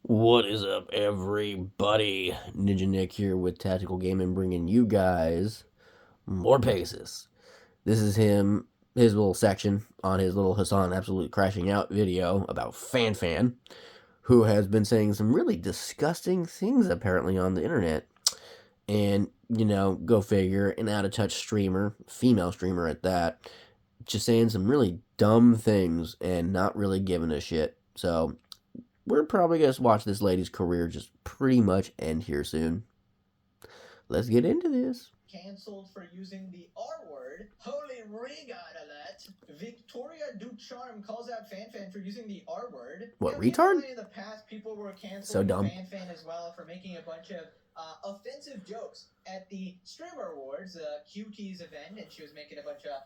What is up, everybody? Ninja Nick here with Tactical Gaming, bringing you guys more Pegasus. This is his little section on his little Hassan Absolute Crashing Out video about FanFan, who has been saying some really disgusting things apparently on the internet. And, go figure, an out of touch streamer, female streamer at that, just saying some really dumb things and not really giving a shit. So, we're probably going to watch this lady's career just pretty much end here soon. Let's get into this. Cancelled for using the R word. Holy regard alert. Victoria Ducharme calls out FanFan for using the R word. What, retard? In the past, people were canceling So dumb. FanFan as well for making a bunch of offensive jokes at the Streamer Awards, QT's event, and she was making a bunch of,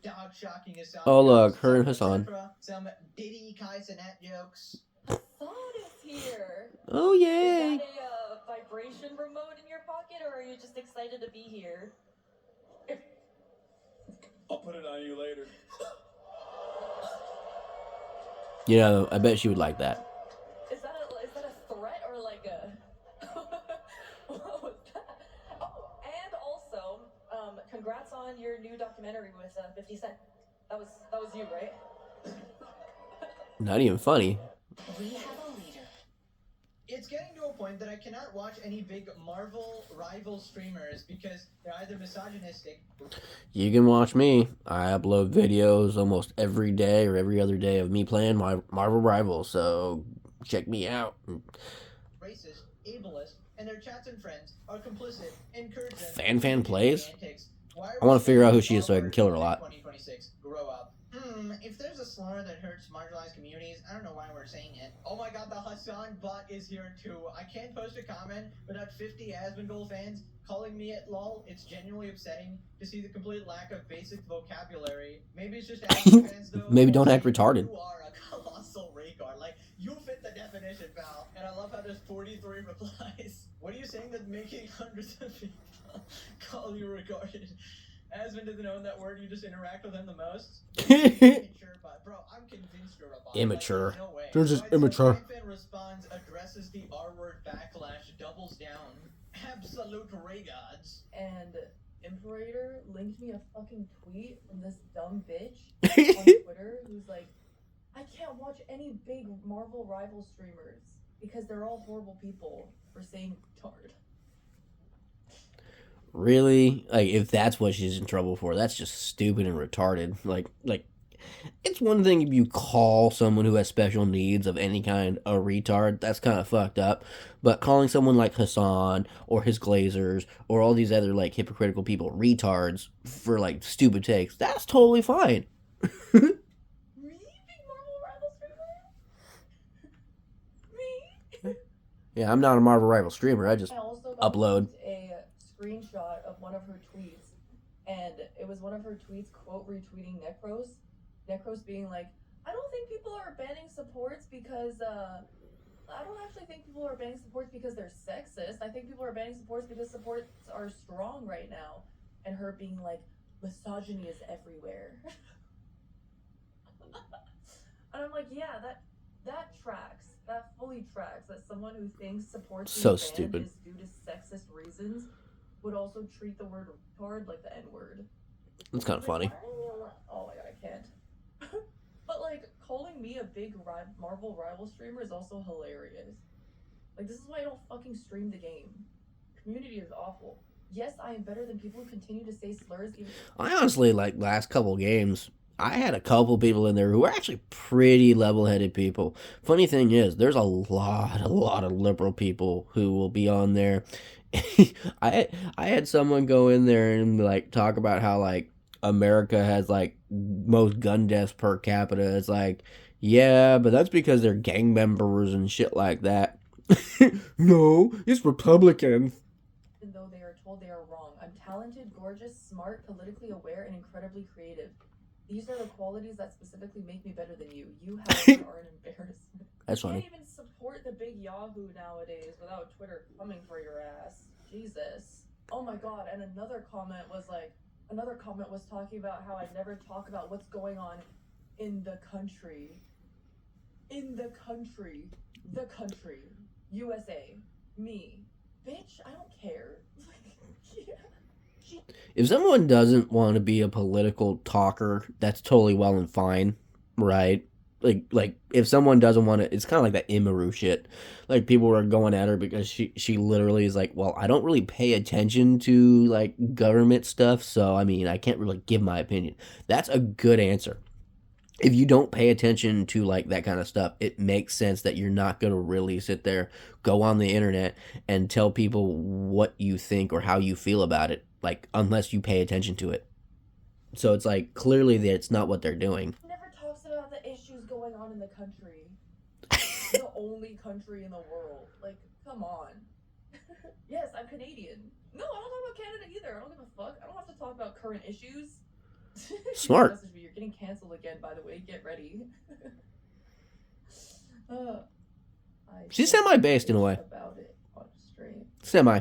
dog shocking Hassan. Oh, look, her and Hassan. Some Diddy Kai Cenat jokes. Hassan is here. Oh, yay. Is that a vibration remote in your pocket, or are you just excited to be here? I'll put it on you later. I bet she would like that. Is that a threat or like a... What was that? Oh, and also, congrats on your new documentary with 50 Cent. That was you, right? Not even funny. We have a leader. It's getting to a point that I cannot watch any big Marvel rival streamers because they're either misogynistic. You can watch me. I upload videos almost every day or every other day of me playing my Marvel Rivals, so check me out. Racist, ableist, and their chats and friends are complicit, encouraging FanFan plays? antics. I want to figure out who she is so I can kill her a lot. 2026. Grow up. If there's a slur that hurts marginalized communities, I don't know why we're saying it. Oh my god, the Hassan bot is here too. I can't post a comment without 50 Asmongold fans calling me at lol. It's genuinely upsetting to see the complete lack of basic vocabulary. Maybe it's just Asmon fans though. Maybe don't act retarded. You are a colossal raycard. Like, you fit the definition, pal. And I love how there's 43 replies. What are you saying that's making hundreds of people call you retarded? Asmon doesn't own that word, you just interact with him the most. Immature, but bro, I'm convinced you're a bot. Immature. Like, no way. They're just So immature. FanFan responds, addresses the R word backlash, doubles down. Absolute regards. And Imperator linked me a fucking tweet from this dumb bitch on Twitter who's like, I can't watch any big Marvel rival streamers because they're all horrible people for saying tard. Really? Like, if that's what she's in trouble for, that's just stupid and retarded. Like, it's one thing if you call someone who has special needs of any kind a retard. That's kind of fucked up. But calling someone like Hassan or his Glazers or all these other, like, hypocritical people retards for, like, stupid takes, that's totally fine. Me? Big Marvel rival streamer? Me? Yeah, I'm not a Marvel Rival streamer. I just also upload a screenshot of one of her tweets, and it was one of her tweets quote retweeting Necros being like, I don't think people are banning supports because I don't actually think people are banning supports because they're sexist. I think people are banning supports because supports are strong right now. And her being like, misogyny is everywhere. And I'm like, yeah, that tracks. That fully tracks. That someone who thinks supports So being banned stupid. is due to sexist reasons would also treat the word retard like the N-word. It's kind of funny. Oh my god, I can't. But like, calling me a big Marvel rival streamer is also hilarious. Like, this is why I don't fucking stream the game. Community is awful. Yes, I am better than people who continue to say slurs. I honestly, like, last couple games, I had a couple people in there who were actually pretty level-headed people. Funny thing is, there's a lot of liberal people who will be on there. I had someone go in there and, like, talk about how, like, America has, like, most gun deaths per capita. It's like, yeah, but that's because they're gang members and shit like that. No, it's Republicans. Even though they are told they are wrong. I'm talented, gorgeous, smart, politically aware, and incredibly creative. These are the qualities that specifically make me better than you. You, however, are an embarrassment. That's funny. You can't even support the big Yahoo nowadays without Twitter coming for your ass. Jesus. Oh my god, and another comment was talking about how I never talk about what's going on in the country. In the country. the country, USA, me, bitch. I don't care. Yeah. If someone doesn't want to be a political talker, that's totally well and fine, right? Like if someone doesn't want to, it's kind of like that emiru shit. Like people were going at her because she literally is like, well, I don't really pay attention to like government stuff, so I mean, I can't really give my opinion. That's a good answer. If you don't pay attention to like that kind of stuff, it makes sense that you're not going to really sit there, go on the internet and tell people what you think or how you feel about it, like unless you pay attention to it. So it's like clearly that it's not what they're doing. Never talks about the issues going on in the country. The only country in the world. Like, come on. Yes, I'm Canadian. No, I don't talk about Canada either. I don't give a fuck. I don't have to talk about current issues. Smart. Message me. You're getting canceled again, by the way. Get ready. She's semi-based in a way. About it on stream. Semi.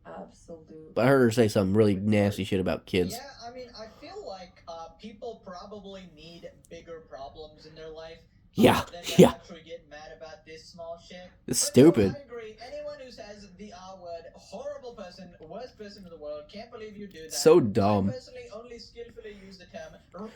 Absolute. But I heard her say some really nasty shit about kids. Yeah, I mean, I feel like people probably need bigger problems in their life. Yeah, Than yeah. actually get mad about this small shit. It's But stupid. No, I agree. Anyone who says the R word, horrible person, worst person in the world, can't believe you do that. So dumb. I personally only skillfully use the term.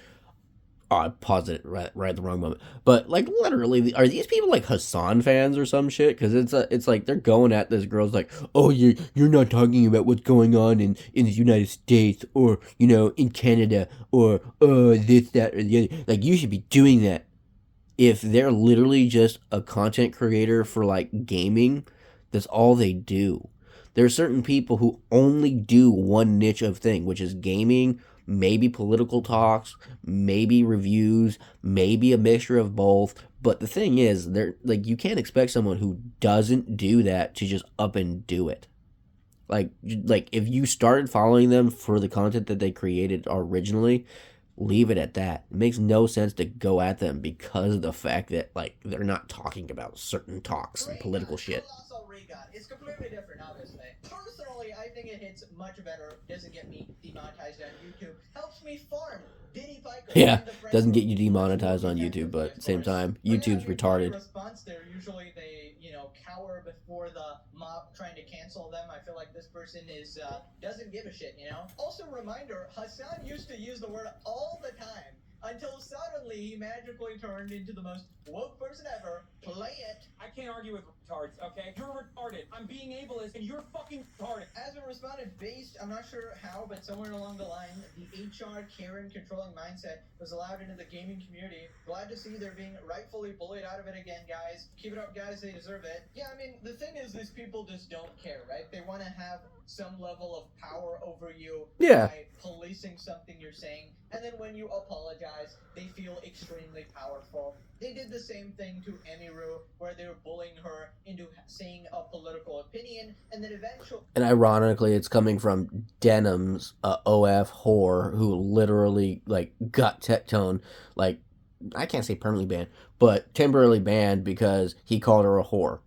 Oh, I paused it right at the wrong moment. But like literally, are these people like Hassan fans or some shit? Because it's like they're going at this girl's like, oh, you're not talking about what's going on in the United States or in Canada or this that or the other. Like you should be doing that. If they're literally just a content creator for like gaming, that's all they do. There are certain people who only do one niche of thing, which is gaming, maybe political talks, maybe reviews, maybe a mixture of both. But the thing is, they're like you can't expect someone who doesn't do that to just up and do it. Like if you started following them for the content that they created originally, leave it at that. It makes no sense to go at them because of the fact that like they're not talking about certain talks and political shit. It's completely different, obviously. Personally, I think it hits much better. Doesn't get me demonetized on YouTube. Helps me farm. Diddy Piker. Yeah, doesn't get you demonetized on YouTube, but at the same time, YouTube's retarded. Response there, usually they, cower before the mob trying to cancel them. I feel like this person is doesn't give a shit, Also, reminder, Hassan used to use the word all the time until suddenly he magically turned into the most woke person ever. Play it. I can't argue with retards, okay? You're retarded. I'm being ableist, and you're fucking retarded. As a respondent based, I'm not sure how, but somewhere along the line, the HR Karen controlling mindset was allowed into the gaming community. Glad to see they're being rightfully bullied out of it again, guys. Keep it up, guys. They deserve it. Yeah, I mean, the thing is, these people just don't care, right? They want to have some level of power over you by policing something you're saying. And then when you apologize, they feel extremely powerful. They did the same thing to emiru, where they were bullying her into saying a political opinion, and then eventually... And ironically, it's coming from Denim's OF whore, who literally, like, got Tectone, like, I can't say permanently banned, but temporarily banned because he called her a whore.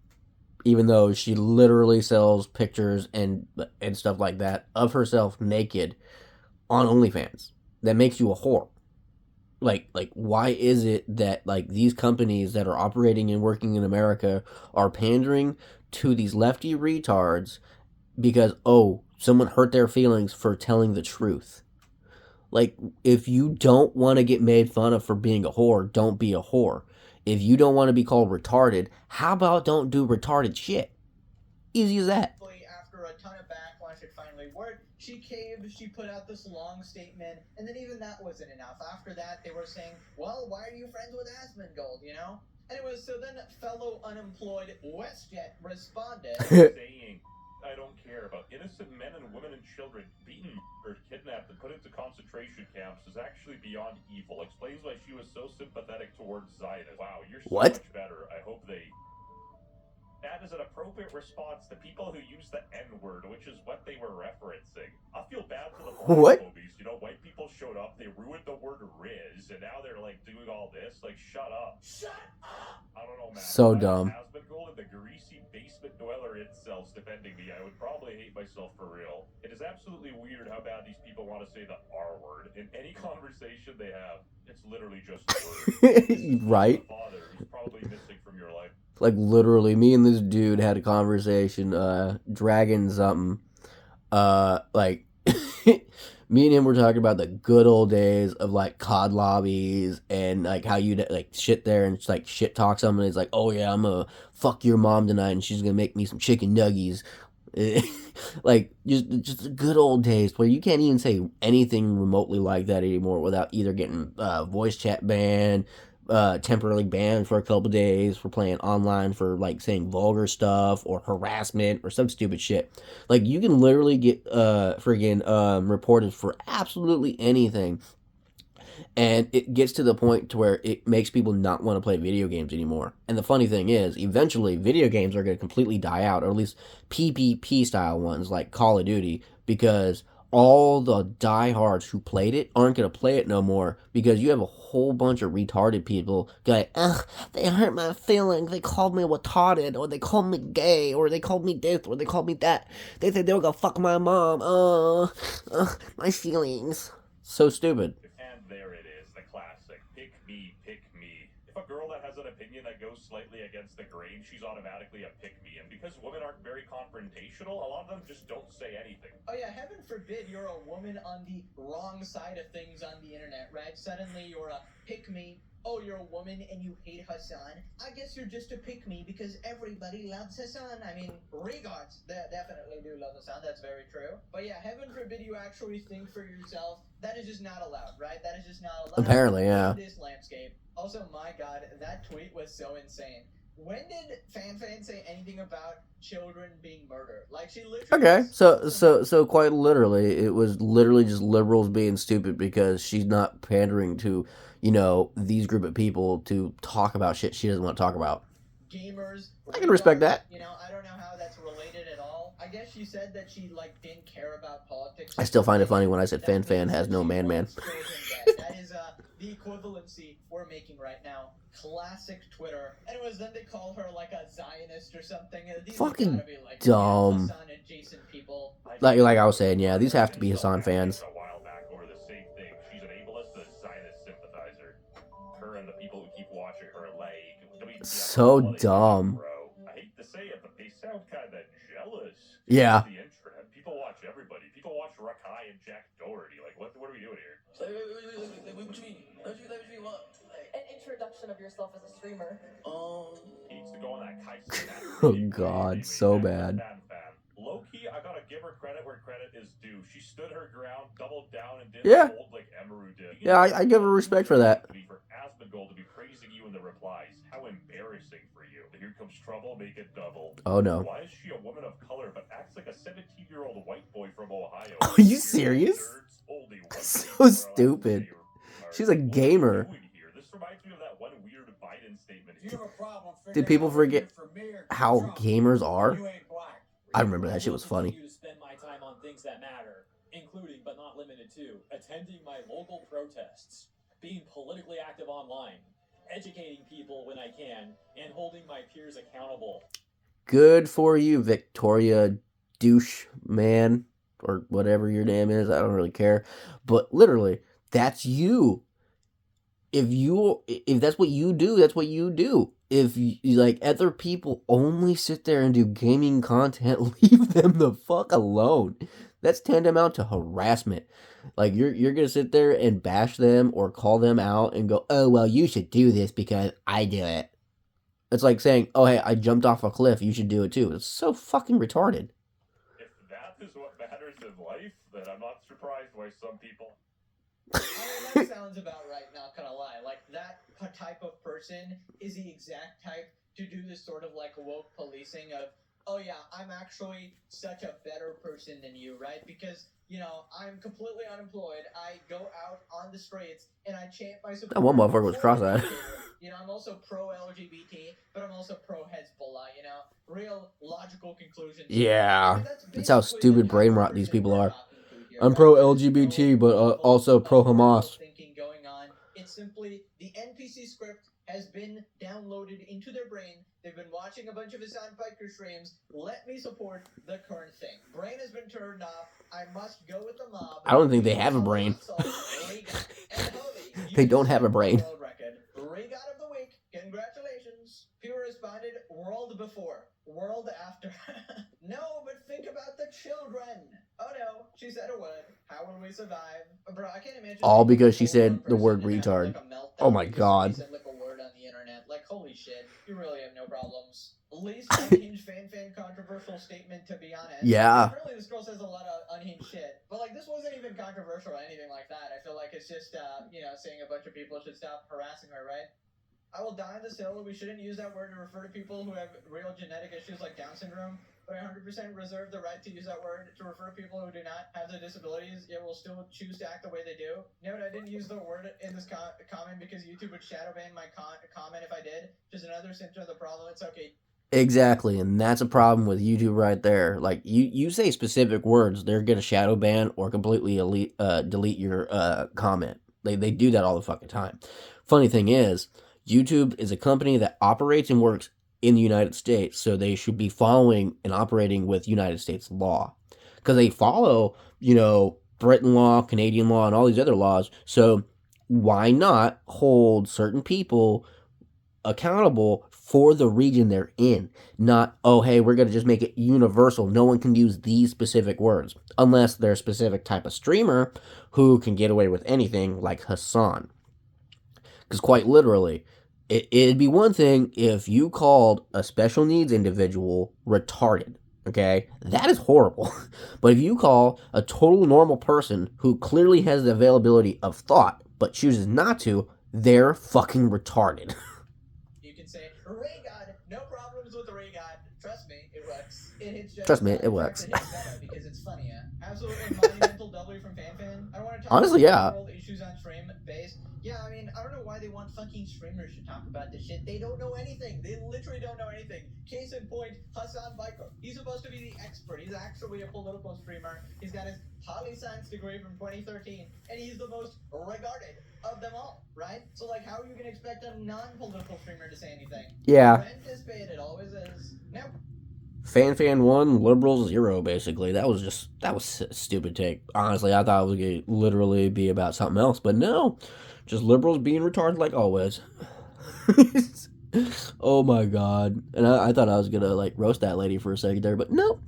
Even though she literally sells pictures and stuff like that of herself naked on OnlyFans. That makes you a whore. Like why is it that like these companies that are operating and working in America are pandering to these lefty retards because someone hurt their feelings for telling the truth? Like if you don't want to get made fun of for being a whore, don't be a whore. If you don't want to be called retarded, how about don't do retarded shit? Easy as that. After a ton of backlash, it finally worked. She caved, she put out this long statement, and then even that wasn't enough. After that, they were saying, well, why are you friends with Asmongold, Anyways, so then fellow unemployed WestJet responded, saying, I don't care about innocent men and women and children beaten, murdered, kidnapped, and put into concentration camps is actually beyond evil. Explains why she was so sympathetic towards Zionists. Wow, you're so much better. I hope they... That is an appropriate response to people who use the N-word, which is what they were referencing. I feel bad for the black movies. White people showed up, they ruined the word Riz, and now they're like doing all this. Like, shut up. Shut up! I don't know, man. So dumb. Asmongold and the greasy basement dweller incels defending me, I would probably hate myself for real. It is absolutely weird how bad these people want to say the R word. In any conversation they have, it's literally just a word. Right? Father who's probably missing from your life. Like literally, me and this dude had a conversation, dragging something. Like me and him were talking about the good old days of like COD lobbies and like how you'd like shit there and just, like shit talk someone. It's like, oh yeah, I'm gonna fuck your mom tonight and she's gonna make me some chicken nuggies. Like just the good old days where you can't even say anything remotely like that anymore without either getting voice chat banned, temporarily banned for a couple days for playing online for like saying vulgar stuff or harassment or some stupid shit. Like you can literally get friggin' reported for absolutely anything, and it gets to the point to where it makes people not want to play video games anymore. And the funny thing is, eventually, video games are going to completely die out, or at least PvP style ones like Call of Duty, because all the diehards who played it aren't going to play it no more because you have a whole bunch of retarded people going, ugh, they hurt my feelings. They called me retarded, or they called me gay, or they called me this, or they called me that. They said they were going to fuck my mom. My feelings. So stupid. And there it is, the classic. Pick me, pick me. If a girl that has an opinion that goes slightly against the grain, she's automatically a pick me. And because women aren't very confrontational, a lot of them just don't say anything. Oh yeah, heaven forbid you're a woman on the wrong side of things on the internet, right? Suddenly you're a pick me. Oh, you're a woman and you hate Hassan. I guess you're just a pick me because everybody loves Hassan. I mean, regards. They definitely do love Hassan. That's very true. But yeah, heaven forbid you actually think for yourself. That is just not allowed, right? That is just not allowed. Apparently, yeah. In this landscape. Also, my God, that tweet was so insane. When did FanFan say anything about children being murdered? Like she literally. Okay, so quite literally, it was literally just liberals being stupid because she's not pandering to, these group of people to talk about shit she doesn't want to talk about. Gamers. I can respect that. I don't know how that's related at all. I guess she said that she didn't care about politics. I still find it funny when I said FanFan has no man. That is the equivalency we're making right now. Classic Twitter. Anyways, then they call her like a Zionist or something. These Fucking gotta be, dumb. Hassan adjacent people. Like I was saying, yeah, these have to be Hassan fans. A while back over the same thing. She's an ableist, a Zionist sympathizer. Her and the people who keep watching her so dumb. I hate to say it, but they sound kind of jealous. Yeah. The internet. People watch everybody. People watch Rakai and Jack Doherty. Like, what are we doing here? What you mean? What you mean? What? An introduction of yourself as a streamer. He needs to go on that Kai. Oh God, so bad. Low key, I gotta give her credit where credit is due. She stood her ground, doubled down, and did Yeah. hold like emiru did. Yeah, I give her respect for that. For Asmongold to be praising you in the replies. How embarrassing for you. Here comes trouble, make it double. Oh no. Why is she a woman of color but acts like a 17-year-old white boy from Ohio? Are you serious? So stupid. She's a gamer. This reminds me of that one weird Biden statement. You have a problem. Did people forget how gamers are? You ain't black. I remember that shit was funny. To spend my time on things that matter, including but not limited to attending my local protests, being politically active online, educating people when I can, and holding my peers accountable. Good for you, Victoria douche man, or whatever your name is. I don't really care. But literally, that's you. If that's what you do, that's what you do. If like other people only sit there and do gaming content, leave them the fuck alone. That's tantamount to harassment. Like you're gonna sit there and bash them or call them out and go, oh well, you should do this because I do it. It's like saying, oh hey, I jumped off a cliff, you should do it too. It's so fucking retarded. If that is what matters in life, then I'm not surprised why some people. I mean, that sounds about right, not gonna lie. Like, that type of person is the exact type to do this sort of, woke policing of, oh yeah, I'm actually such a better person than you, right? Because, I'm completely unemployed. I go out on the streets, and I chant my support. That one motherfucker was cross-eyed. I'm also pro-LGBT, but I'm also pro-Hezbollah, Real logical conclusions. Yeah, I mean, that's how basically stupid the brain type of rot these person people we're are. talking to here, I'm right? pro-LGBT, but also pro-Hamas. Thinking going on. It's simply the NPC script has been downloaded into their brain. They've been watching a bunch of Hassan Piker streams. Let me support the current thing. Brain has been turned off. I must go with the mob. I don't think they have a brain. They don't have a brain. Regot of the week. Congratulations. problems. People responded, world before, world after. No, but think about the children. Oh no, she said a word. How will we survive? Bro, I can't imagine. All being, like, because a she full-grown said the word person and having, retard. like, a meltdown Oh my because somebody god. said, like, a word on the internet. Like, holy shit, you really have no problems. Least unhinged FanFan controversial statement, to be honest. Yeah. Apparently this girl says a lot of unhinged shit. But, like, this wasn't even controversial or anything like that. I feel like it's just, saying a bunch of people should stop harassing her, right? I will die on this hill. We shouldn't use that word to refer to people who have real genetic issues like Down syndrome, but I 100% reserve the right to use that word to refer to people who do not have the disabilities, yet will still choose to act the way they do. Note, I didn't use the word in this comment because YouTube would shadow ban my comment if I did. Just another symptom of the problem. It's okay. Exactly, and that's a problem with YouTube right there. Like, you say specific words, they're gonna shadow ban or completely delete your comment. They do that all the fucking time. Funny thing is, YouTube is a company that operates and works in the United States, so they should be following and operating with United States law. Because they follow, Britain law, Canadian law, and all these other laws. So why not hold certain people accountable for the region they're in? Not, oh, hey, we're going to just make it universal. No one can use these specific words unless they're a specific type of streamer who can get away with anything, like Hassan. Because quite literally, it'd be one thing if you called a special needs individual retarded. Okay, that is horrible. But if you call a total normal person who clearly has the availability of thought but chooses not to, they're fucking retarded. You can say, Ray God, no problems with Ray God. Trust me, it works. It hits just Trust me, it works. It hits better because it's funnier. Absolutely monumental W from FanFan. I don't want to talk Honestly, about yeah. world issues on stream based. Yeah, I mean, I don't know why they want fucking streamers to talk about this shit. They don't know anything. They literally don't know anything. Case in point, Hassan Biker. He's supposed to be the expert. He's actually a political streamer. He's got his poli-science degree from 2013, and he's the most regarded of them all, right? So, like, how are you going to expect a non-political streamer to say anything? Yeah. Rent is paid, it always is. Nope. FanFan 1, Liberals 0, basically. That was a stupid take. Honestly, I thought it was going to literally be about something else, but no. Just liberals being retarded like always. Oh my god. And I thought I was going to, like, roast that lady for a second there, but no.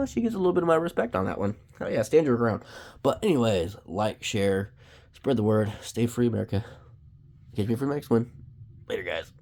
She gets a little bit of my respect on that one. Oh yeah, stand your ground. But anyways, like, share, spread the word, stay free, America. Catch me for the next one. Later, guys.